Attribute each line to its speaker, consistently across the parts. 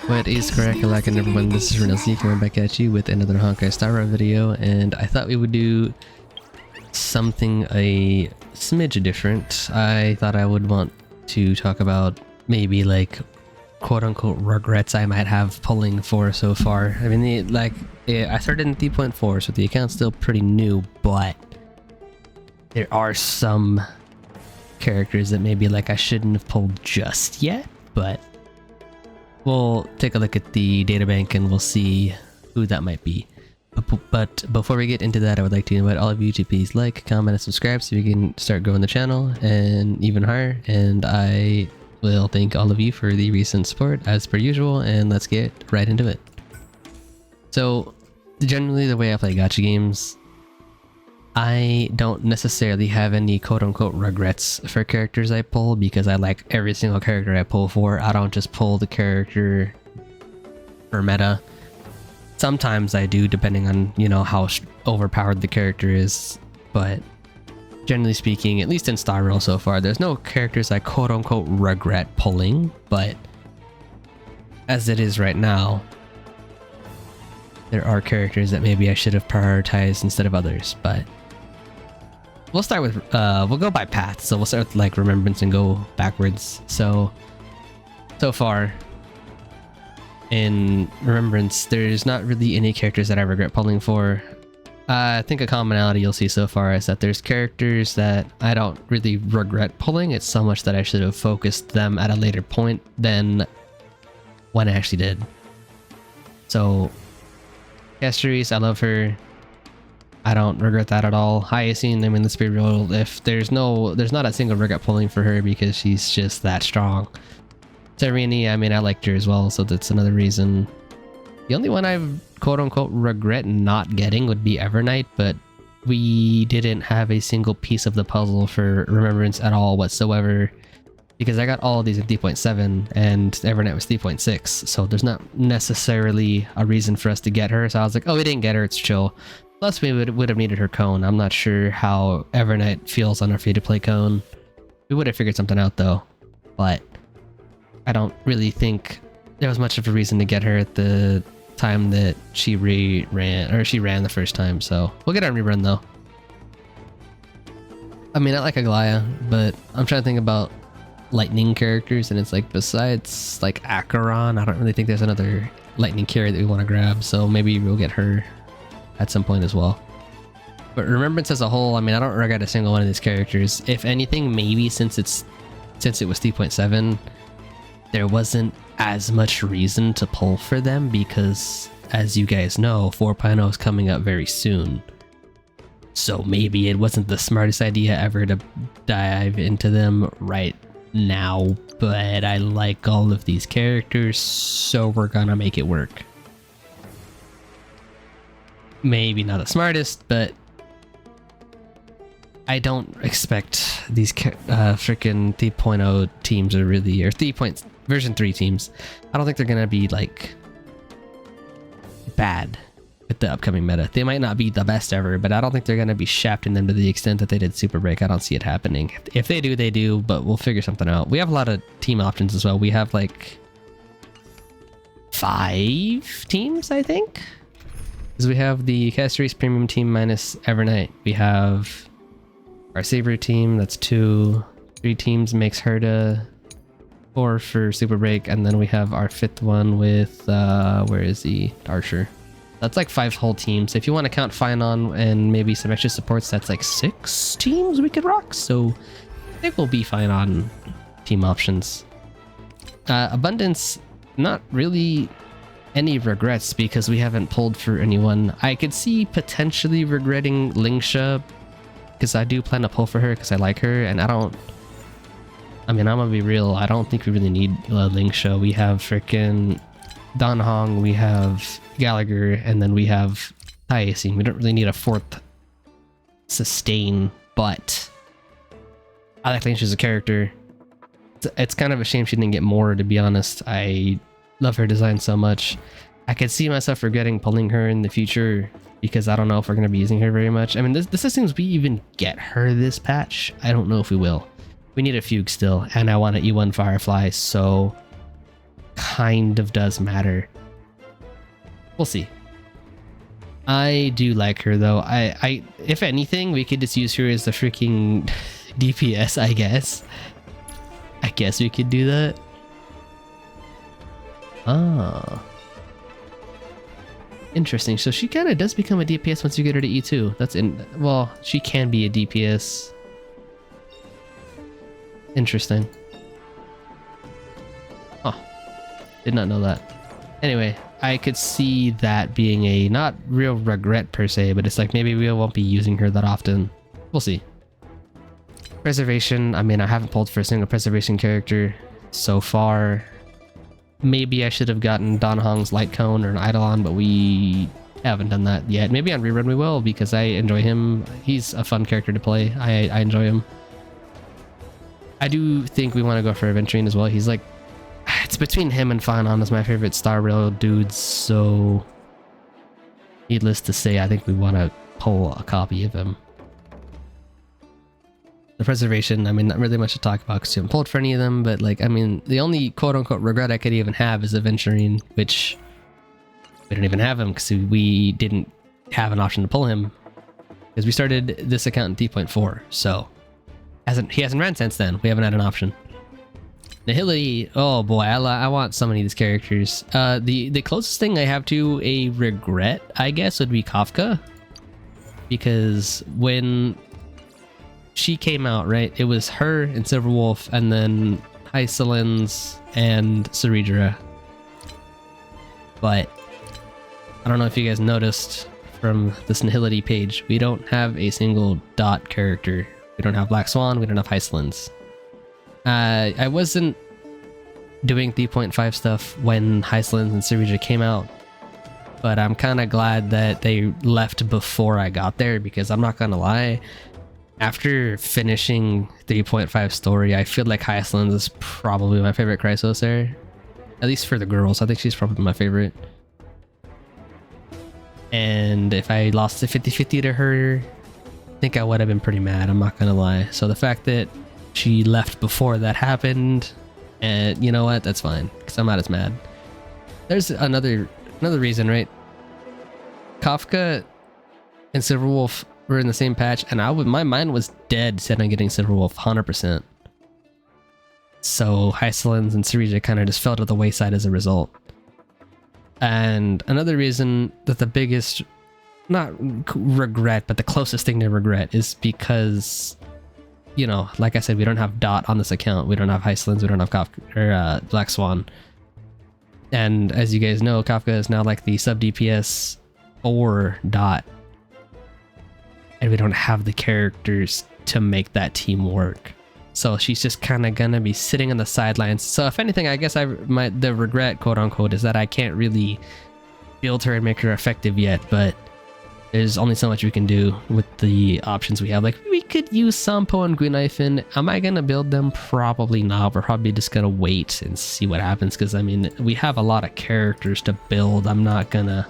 Speaker 1: What is correct, and everyone, this is Renelsi coming back at you with another Honkai Star Rail video, and I thought we would do something a smidge different. I thought I would want to talk about maybe like quote-unquote regrets I might have pulling for so far. I mean, I started in 3.4, so the account's still pretty new, but there are some characters that maybe like I shouldn't have pulled just yet, but we'll take a look at the databank and we'll see who that might be. But before we get into that, I would like to invite all of you to please like, comment, and subscribe so we can start growing the channel and even higher. And I will thank all of you for the recent support as per usual, and let's get right into it. So generally the way I play gacha games, I don't necessarily have any quote-unquote regrets for characters I pull because I like every single character I pull for. I don't just pull the character for meta. Sometimes I do, depending on, you know, how overpowered the character is, but generally speaking, at least in Star Rail so far, there's no characters I quote-unquote regret pulling, but as it is right now, there are characters that maybe I should have prioritized instead of others, but we'll start with, we'll go by path. So we'll start with like Remembrance and go backwards. So far in Remembrance, there's not really any characters that I regret pulling for. I think a commonality you'll see so far is that there's characters that I don't really regret pulling. It's so much that I should have focused them at a later point than when I actually did. So Casteries, I love her. I don't regret that at all. Hyacinth, I mean, let's be real, if there's not a single regret pulling for her because she's just that strong. Serini, I mean, I liked her as well, so that's another reason. The only one I quote-unquote regret not getting would be Evernight, but we didn't have a single piece of the puzzle for Remembrance at all whatsoever because I got all of these in 3.7 and Evernight was 3.6, so there's not necessarily a reason for us to get her, so I was like, oh, we didn't get her, it's chill. Plus, we would have needed her cone. I'm not sure how Evernight feels on her free-to-play cone. We would have figured something out though, but I don't really think there was much of a reason to get her at the time that she ran the first time, so we'll get her rerun though. I mean, I like Aglaya, but I'm trying to think about lightning characters, and it's like besides like Acheron, I don't really think there's another lightning carrier that we want to grab, so maybe we'll get her at some point as well. But Remembrance as a whole, I mean, I don't regret a single one of these characters. If anything, maybe since it was 3.7, there wasn't as much reason to pull for them because, as you guys know, 4.0 is coming up very soon. So maybe it wasn't the smartest idea ever to dive into them right now, but I like all of these characters, so we're gonna make it work. Maybe not the smartest, but I don't expect these freaking 3.0 teams are really, or version 3 teams, I don't think they're gonna be like bad with the upcoming meta. They might not be the best ever, but I don't think they're gonna be shafting them to the extent that they did Super Break. I don't see it happening. If they do, they do, but we'll figure something out. We have a lot of team options as well. We have like 5 teams, I think. Because we have the Casteries Premium team minus Evernight. We have our Saber team, that's 2. 3 teams makes Herda. 4 for Super Break, and then we have our 5th one with, where is the Archer? That's like 5 whole teams. If you want to count Finon and maybe some extra supports, that's like 6 teams we could rock, so I think we'll be fine on team options. Abundance, not really any regrets because we haven't pulled for anyone. I could see potentially regretting Lingsha because I do plan to pull for her because I like her, and I mean, I'm gonna be real, I don't think we really need Lingsha. We have freaking Dan Hong, we have Gallagher, and then we have Hyacinth. We don't really need a 4th sustain, but I like Lingsha as a character. It's kind of a shame she didn't get more, to be honest. I love her design so much. I could see myself regretting pulling her in the future because I don't know if we're going to be using her very much. I mean, this assumes we even get her this patch. I don't know if we will. We need a Fugue still, and I want an E1 Firefly, so kind of does matter. We'll see. I do like her though. I if anything, we could just use her as the freaking DPS, I guess. I guess we could do that. Ah. Interesting. So she kind of does become a DPS once you get her to E2. That's in. Well, she can be a DPS. Interesting. Oh, did not know that. Anyway, I could see that being a not real regret per se, but it's like maybe we won't be using her that often. We'll see. Preservation. I mean, I haven't pulled for a single preservation character so far. Maybe I should have gotten Don Hong's Light Cone or an Eidolon, but we haven't done that yet. Maybe on rerun we will, because I enjoy him. He's a fun character to play. I enjoy him. I do think we want to go for Aventurine as well. He's like, it's between him and Fanon as my favorite Star Rail dudes, so needless to say, I think we want to pull a copy of him. The preservation, I mean, not really much to talk about because you haven't pulled for any of them, but like, I mean, the only quote-unquote regret I could even have is Aventurine, which we don't even have him because we didn't have an option to pull him because we started this account in 3.4, so he hasn't ran since then. We haven't had an option. Nihility, oh boy, I want so many of these characters. The closest thing I have to a regret, I guess, would be Kafka, because when she came out, right, it was her and Silverwolf, and then Hysolins and Ceridra. But I don't know if you guys noticed from this Nihility page, we don't have a single dot character. We don't have Black Swan, we don't have Hysolins. I wasn't doing 3.5 stuff when Hysolins and Ceridra came out, but I'm kind of glad that they left before I got there, because I'm not gonna lie, after finishing 3.5 story, I feel like Hysolins is probably my favorite Chrysos there. At least for the girls, I think she's probably my favorite. And if I lost to 50-50 to her, I think I would have been pretty mad, I'm not gonna lie. So the fact that she left before that happened, and you know what, that's fine, because I'm not as mad. There's another reason, right? Kafka and Silverwolf were in the same patch, and my mind was dead set on getting Silverwolf 100%. So Hysolins and Ceridra kind of just fell to the wayside as a result. And another reason that the biggest, not regret, but the closest thing to regret is because, you know, like I said, we don't have Dot on this account. We don't have Hysolins, we don't have Kafka, or Black Swan. And as you guys know, Kafka is now like the sub DPS or Dot. And we don't have the characters to make that team work. So she's just kind of gonna be sitting on the sidelines. So if anything, I guess the regret, quote unquote, is that I can't really build her and make her effective yet, but there's only so much we can do with the options we have. Like, we could use Sampo and Gwynaifen. Am I gonna build them? Probably not. We're probably just gonna wait and see what happens, because I mean, we have a lot of characters to build. I'm not gonna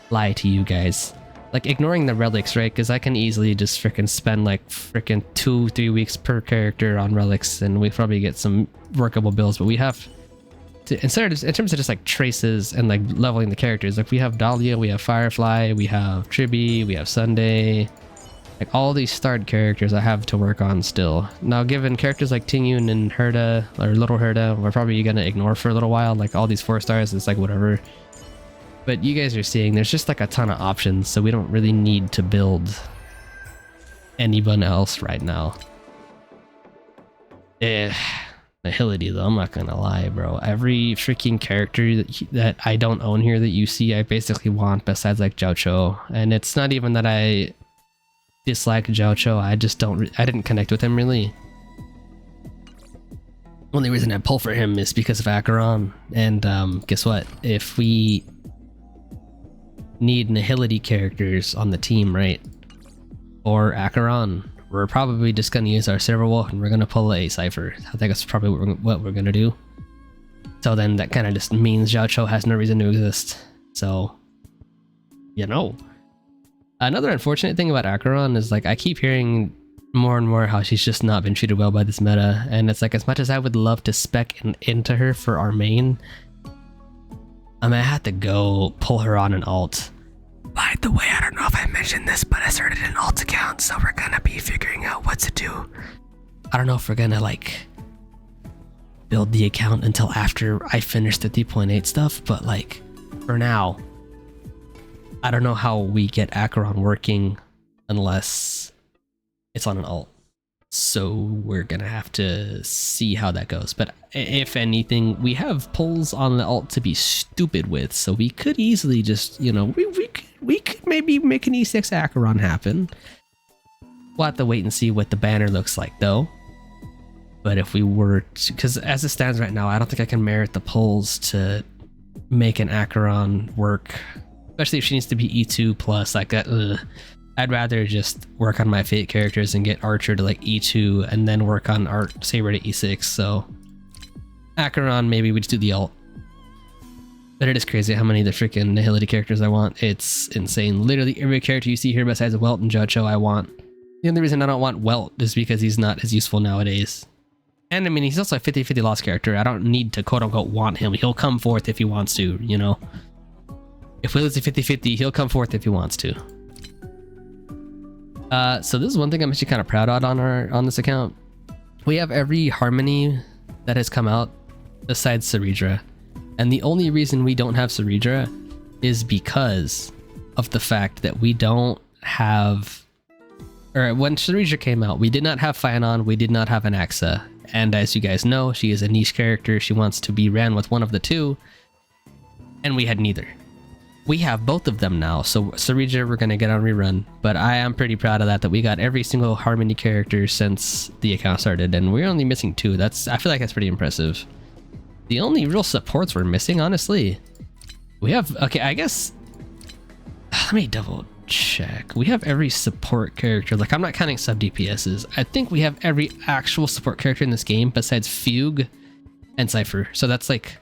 Speaker 1: lie to you guys. Like, ignoring the relics, right? Because I can easily just freaking spend like freaking 2-3 weeks per character on relics, and we probably get some workable builds. But we have to, instead of, in terms of just like traces and like leveling the characters, like we have Dahlia, we have Firefly, we have Triby, we have Sunday, like all these starred characters I have to work on still. Now, given characters like Tingyun and Herda, or Little Herda, we're probably gonna ignore for a little while. Like all these 4 stars, it's like whatever. But you guys are seeing there's just like a ton of options, so we don't really need to build anyone else right now. Nihility though, I'm not gonna lie, bro. Every freaking character that I don't own here that you see, I basically want, besides like Zhao Cho. And it's not even that I dislike Zhao Cho, I just I didn't connect with him really. Only reason I pull for him is because of Acheron. And guess what? If we need Nihility characters on the team, right, or Acheron, we're probably just gonna use our Silverwolf and we're gonna pull a Cypher. I think that's probably what we're gonna do. So then that kind of just means Zhao Cho has no reason to exist. So, you know. Another unfortunate thing about Acheron is like I keep hearing more and more how she's just not been treated well by this meta, and it's like as much as I would love to spec into her for our main, I might have to go pull her on an alt. By the way, I don't know if I mentioned this, but I started an alt account, so we're gonna be figuring out what to do. I don't know if we're gonna like build the account until after I finish the 3.8 stuff, but like for now, I don't know how we get Acheron working unless it's on an alt. So we're gonna have to see how that goes. But if anything, we have pulls on the alt to be stupid with, so we could easily just, you know, we could maybe make an E6 Acheron happen. We'll have to wait and see what the banner looks like though. But if we were to, because as it stands right now, I don't think I can merit the pulls to make an Acheron work, especially if she needs to be E2 plus like that. I'd rather just work on my Fate characters and get Archer to like E2 and then work on Saber to E6. So Acheron, maybe we just do the alt. But it is crazy how many of the freaking Nihility characters I want. It's insane. Literally every character you see here besides Welt and Jocho I want. The only reason I don't want Welt is because he's not as useful nowadays. And I mean, he's also a 50-50 lost character. I don't need to quote-unquote want him. He'll come forth if he wants to, you know? If we lose a 50-50, he'll come forth if he wants to. So this is one thing I'm actually kind of proud of on this account. We have every Harmony that has come out besides Ceridra. And the only reason we don't have Ceridra is because of the fact that we don't have... Or when Ceridra came out, we did not have Phanon, we did not have an Axa. And as you guys know, she is a niche character. She wants to be ran with one of the two. And we had neither. We have both of them now, so Ceridra we're gonna get on rerun, but I am pretty proud of that we got every single Harmony character since the account started, and we're only missing 2. I feel like that's pretty impressive. The only real supports we're missing, honestly, we have, okay, I guess, let me double check. We have every support character, like I'm not counting sub DPSs. I think we have every actual support character in this game besides Fugue and Cypher, so that's like,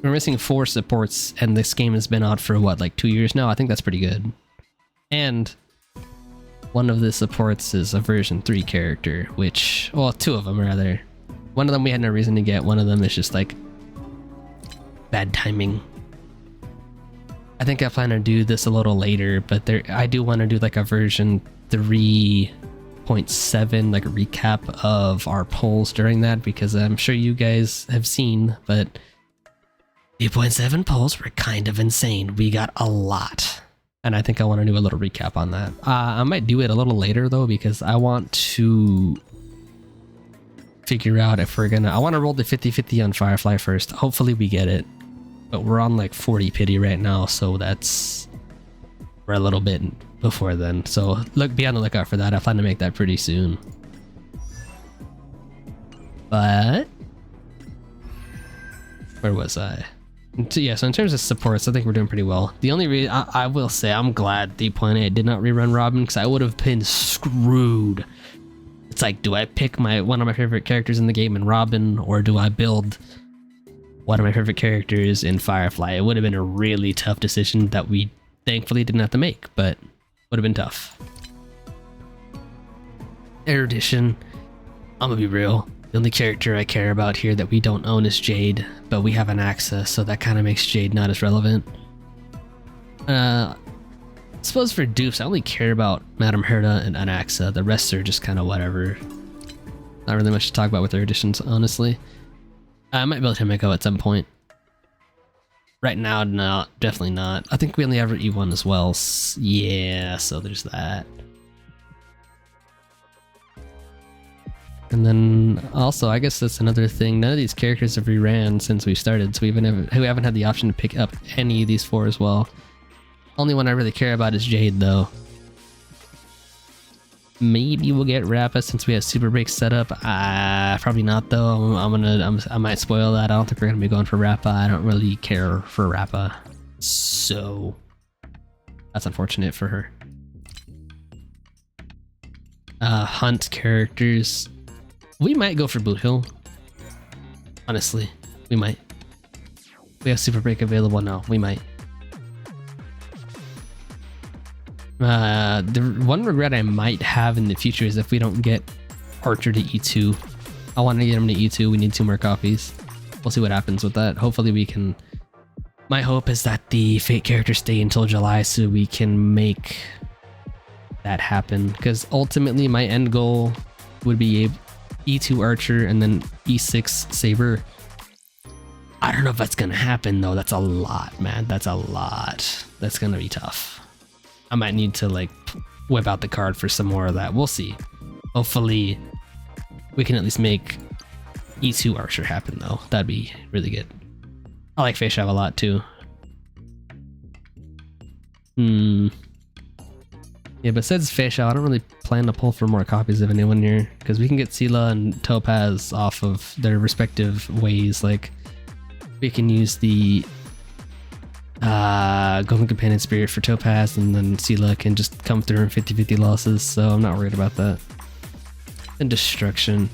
Speaker 1: we're missing 4 supports, and this game has been out for what, like 2 years now? I think that's pretty good. And one of the supports is a version 3 character, which, well, 2 of them rather. One of them we had no reason to get, one of them is just like bad timing. I think I plan to do this a little later, but I do want to do like a version 3.7 like a recap of our polls during that, because I'm sure you guys have seen, but 3.7 polls were kind of insane. We got a lot. And I think I want to do a little recap on that. I might do it a little later though, because I want to figure out if we're gonna... I want to roll the 50-50 on Firefly first. Hopefully we get it. But we're on like 40 pity right now, so that's... We're a little bit before then. So be on the lookout for that. I plan to make that pretty soon. But... Where was I? So yeah, so in terms of supports, I think we're doing pretty well. The only reason I will say I'm glad 3.8 did not rerun Robin, because I would have been screwed. It's like, do I pick one of my favorite characters in the game in Robin, or do I build one of my favorite characters in Firefly? It would have been a really tough decision that we thankfully didn't have to make, but would have been tough. Erudition, I'm gonna be real. The only character I care about here that we don't own is Jade, but we have an Axa, so that kind of makes Jade not as relevant. I suppose for dupes, I only care about Madame Herda and Anaxa. The rest are just kind of whatever. Not really much to talk about with their additions, honestly. I might build Himiko at some point. Right now, no, definitely not. I think we only have E1 as well. Yeah, so there's that. And then also, I guess that's another thing. None of these characters have reran since we started, so we haven't had the option to pick up any of these 4 as well. Only one I really care about is Jade, though. Maybe we'll get Rappa since we have Super Break set up. Probably not, though. I might spoil that. I don't think we're gonna be going for Rappa. I don't really care for Rappa, so that's unfortunate for her. Hunt characters. We might go for Boot Hill. Honestly, we might. We have Super Break available now. We might. The one regret I might have in the future is if we don't get Archer to E2. I want to get him to E2. We need 2 more copies. we'll see what happens with that. Hopefully we can... My hope is that the Fate characters stay until July so we can make that happen. Because ultimately my end goal would be E2 Archer and then E6 Saber. I don't know if that's gonna happen though. That's a lot, man. That's a lot. That's gonna be tough. I might need to like whip out the card for some more of that. We'll see. Hopefully we can at least make E2 Archer happen though. That'd be really good. I like Fayshav a lot too. Yeah, besides Fayshav, I don't really plan to pull for more copies of anyone here because we can get Sela and Topaz off of their respective ways. Like, we can use the Golden Companion Spirit for Topaz, and then Sela can just come through in 50-50 losses, so I'm not worried about that. And Destruction.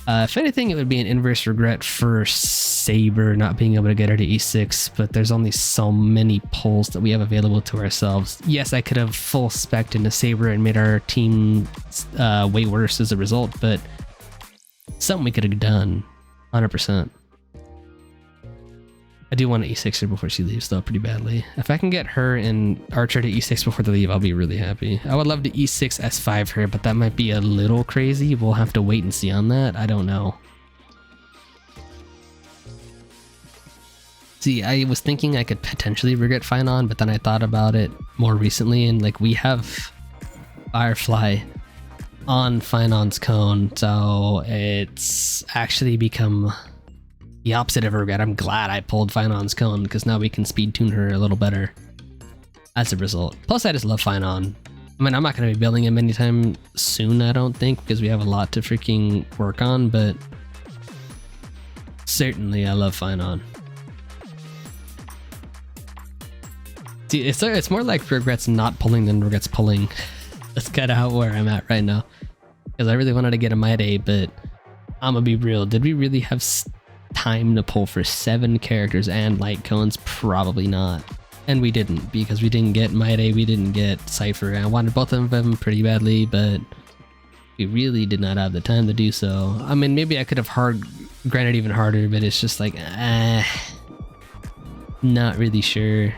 Speaker 1: If anything, it would be an inverse regret for Saber not being able to get her to E6, but there's only so many pulls that we have available to ourselves. Yes, I could have full spec'd into Saber and made our team way worse as a result, but something we could have done, 100%. I do want to E6 her before she leaves though, pretty badly. If I can get her and Archer to E6 before they leave, I'll be really happy. I would love to E6 S5 her, but that might be a little crazy. We'll have to wait and see on that. I don't know. See, I was thinking I could potentially regret Finon, but then I thought about it more recently, and like we have Firefly on Finon's cone, so it's actually become the opposite of regret. I'm glad I pulled Finon's cone because now we can speed tune her a little better as a result. Plus, I just love Finon. I mean, I'm not going to be building him anytime soon, I don't think, because we have a lot to freaking work on, but certainly I love Finon. See, it's more like regrets not pulling than regrets pulling. That's kind of where I'm at right now. Because I really wanted to get a My Day, but I'm going to be real. Did we really have time to pull for 7 characters and light cones? Probably not. And we didn't, because we didn't get My Day, we didn't get Cypher. I wanted both of them pretty badly, but we really did not have the time to do so. I mean, maybe I could have granted even harder, but it's just like, not really sure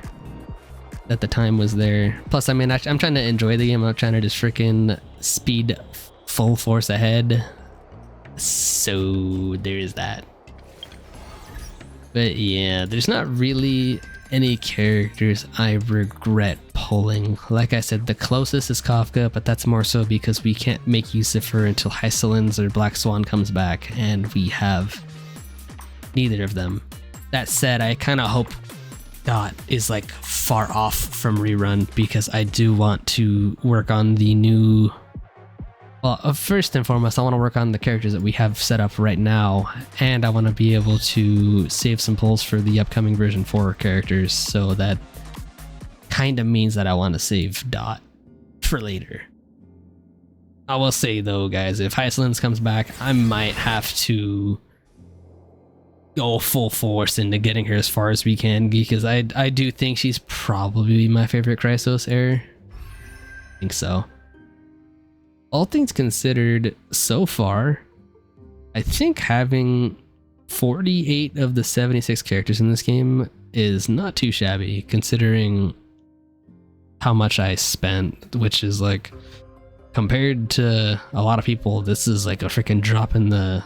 Speaker 1: that the time was there. Plus, I mean, I'm trying to enjoy the game. I'm not trying to just freaking speed full force ahead. So there is that. But yeah, there's not really any characters I regret pulling. Like I said, the closest is Kafka, but that's more so because we can't make use of her until Hysolins or Black Swan comes back, and we have neither of them. That said, I kind of hope Dot is like far off from rerun, because I do want to work on the new... Well, first and foremost, I want to work on the characters that we have set up right now, and I want to be able to save some pulls for the upcoming version 4 characters, so that kind of means that I want to save Dot for later. I will say though, guys, if Hysolins comes back, I might have to go full force into getting her as far as we can, because I do think she's probably my favorite Chrysos heir. I think so. All things considered, so far, I think having 48 of the 76 characters in this game is not too shabby, considering how much I spent, which is like, compared to a lot of people, this is like a freaking drop in the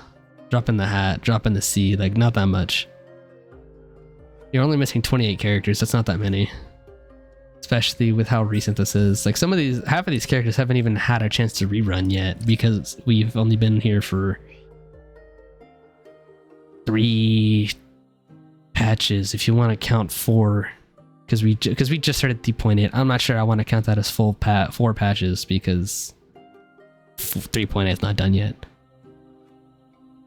Speaker 1: hat, drop in the sea, like not that much. You're only missing 28 characters, that's not that many. Especially with how recent this is. Like half of these characters haven't even had a chance to rerun yet, because we've only been here for 3 patches, if you want to count 4, because we just started 3.8. I'm not sure I want to count that as full 4 patches, because 3.8 is not done yet.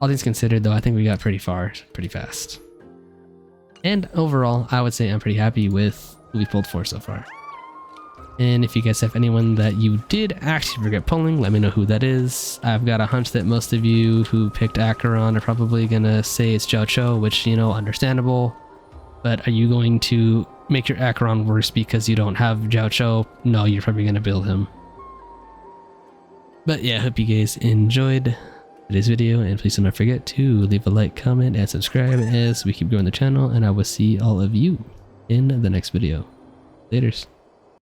Speaker 1: All things considered though, I think we got pretty far, pretty fast. And overall, I would say I'm pretty happy with who we pulled for so far. And if you guys have anyone that you did actually regret pulling, let me know who that is. I've got a hunch that most of you who picked Acheron are probably gonna say it's Zhao Cho, which, you know, understandable. But are you going to make your Acheron worse because you don't have Zhao Cho? No, you're probably gonna build him. But yeah, I hope you guys enjoyed today's video, and please do not forget to leave a like, comment, and subscribe as we keep growing the channel, and I will see all of you in the next video. Laters.